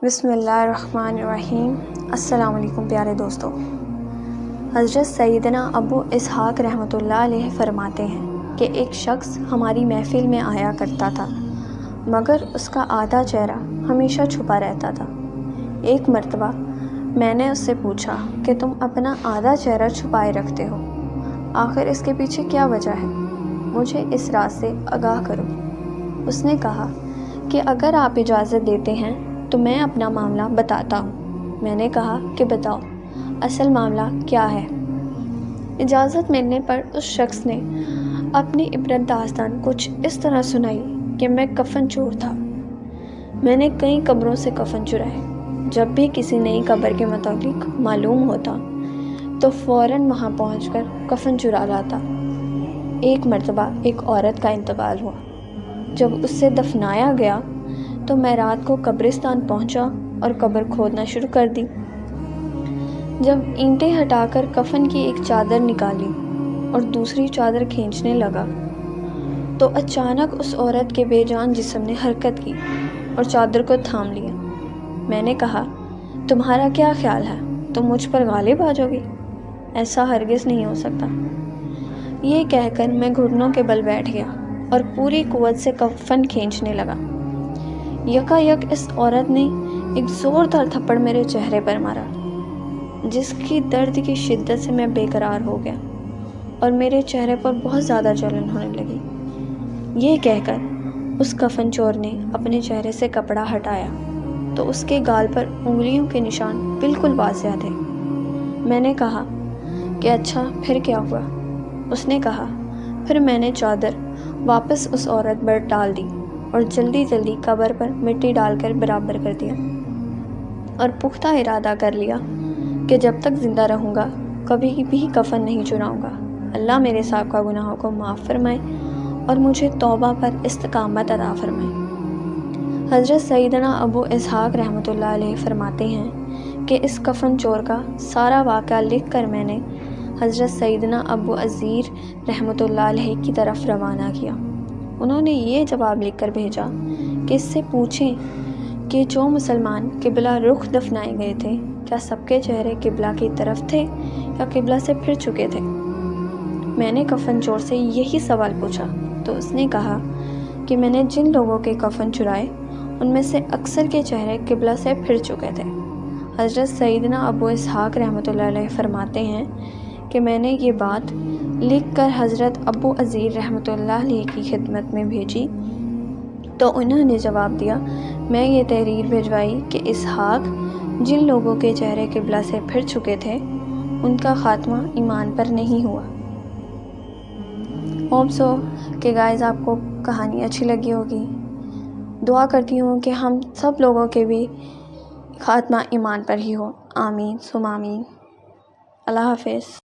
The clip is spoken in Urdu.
بسم اللہ الرحمن الرحیم۔ السلام علیکم پیارے دوستو۔ حضرت سیدنا ابو اسحاق رحمۃ اللہ علیہ فرماتے ہیں کہ ایک شخص ہماری محفل میں آیا کرتا تھا مگر اس کا آدھا چہرہ ہمیشہ چھپا رہتا تھا۔ ایک مرتبہ میں نے اس سے پوچھا کہ تم اپنا آدھا چہرہ چھپائے رکھتے ہو، آخر اس کے پیچھے کیا وجہ ہے؟ مجھے اس راز سے آگاہ کرو۔ اس نے کہا کہ اگر آپ اجازت دیتے ہیں تو میں اپنا معاملہ بتاتا ہوں۔ میں نے کہا کہ بتاؤ، اصل معاملہ کیا ہے؟ اجازت ملنے پر اس شخص نے اپنی عبرت داستان کچھ اس طرح سنائی کہ میں کفن چور تھا۔ میں نے کئی قبروں سے کفن چرائے۔ جب بھی کسی نئی قبر کے متعلق معلوم ہوتا تو فوراً وہاں پہنچ کر کفن چرا لاتا۔ ایک مرتبہ ایک عورت کا انتقال ہوا۔ جب اس سے دفنایا گیا تو میں رات کو قبرستان پہنچا اور قبر کھودنا شروع کر دی۔ جب اینٹیں ہٹا کر کفن کی ایک چادر نکالی اور دوسری چادر کھینچنے لگا تو اچانک اس عورت کے بے جان جسم نے حرکت کی اور چادر کو تھام لیا۔ میں نے کہا، تمہارا کیا خیال ہے، تم مجھ پر غالب آ جاؤ گی؟ ایسا ہرگز نہیں ہو سکتا۔ یہ کہہ کر میں گھٹنوں کے بل بیٹھ گیا اور پوری قوت سے کفن کھینچنے لگا۔ یکا یک اس عورت نے ایک زوردار تھپڑ میرے چہرے پر مارا، جس کی درد کی شدت سے میں بے قرار ہو گیا اور میرے چہرے پر بہت زیادہ جلن ہونے لگی۔ یہ کہہ کر اس کفن چور نے اپنے چہرے سے کپڑا ہٹایا تو اس کے گال پر انگلیوں کے نشان بالکل واضح تھے۔ میں نے کہا کہ اچھا پھر کیا ہوا؟ اس نے کہا، پھر میں نے چادر واپس اس عورت پر ڈال دی اور جلدی جلدی قبر پر مٹی ڈال کر برابر کر دیا اور پختہ ارادہ کر لیا کہ جب تک زندہ رہوں گا کبھی بھی کفن نہیں چراؤں گا۔ اللہ میرے سابقہ گناہوں کو معاف فرمائے اور مجھے توبہ پر استقامت عطا فرمائے۔ حضرت سیدنا ابو اسحاق رحمۃ اللہ علیہ فرماتے ہیں کہ اس کفن چور کا سارا واقعہ لکھ کر میں نے حضرت سیدنا ابو عزیر رحمۃ اللہ علیہ کی طرف روانہ کیا۔ انہوں نے یہ جواب لکھ کر بھیجا کہ اس سے پوچھیں کہ جو مسلمان قبلہ رخ دفنائے گئے تھے کیا سب کے چہرے قبلہ کی طرف تھے یا قبلہ سے پھر چکے تھے؟ میں نے کفن چور سے یہی سوال پوچھا تو اس نے کہا کہ میں نے جن لوگوں کے کفن چرائے ان میں سے اکثر کے چہرے قبلہ سے پھر چکے تھے۔ حضرت سیدنا ابو اسحاق رحمۃ اللہ علیہ فرماتے ہیں کہ میں نے یہ بات لکھ کر حضرت ابو عزیر رحمۃ اللہ علیہ کی خدمت میں بھیجی تو انہوں نے جواب دیا، میں یہ تحریر بھجوائی کہ اسحاق جن لوگوں کے چہرے قبلہ سے پھر چکے تھے ان کا خاتمہ ایمان پر نہیں ہوا۔ ہوپ سو کہ گائز آپ کو کہانی اچھی لگی ہوگی۔ دعا کرتی ہوں کہ ہم سب لوگوں کے بھی خاتمہ ایمان پر ہی ہو۔ آمین ثم آمین۔ اللہ حافظ۔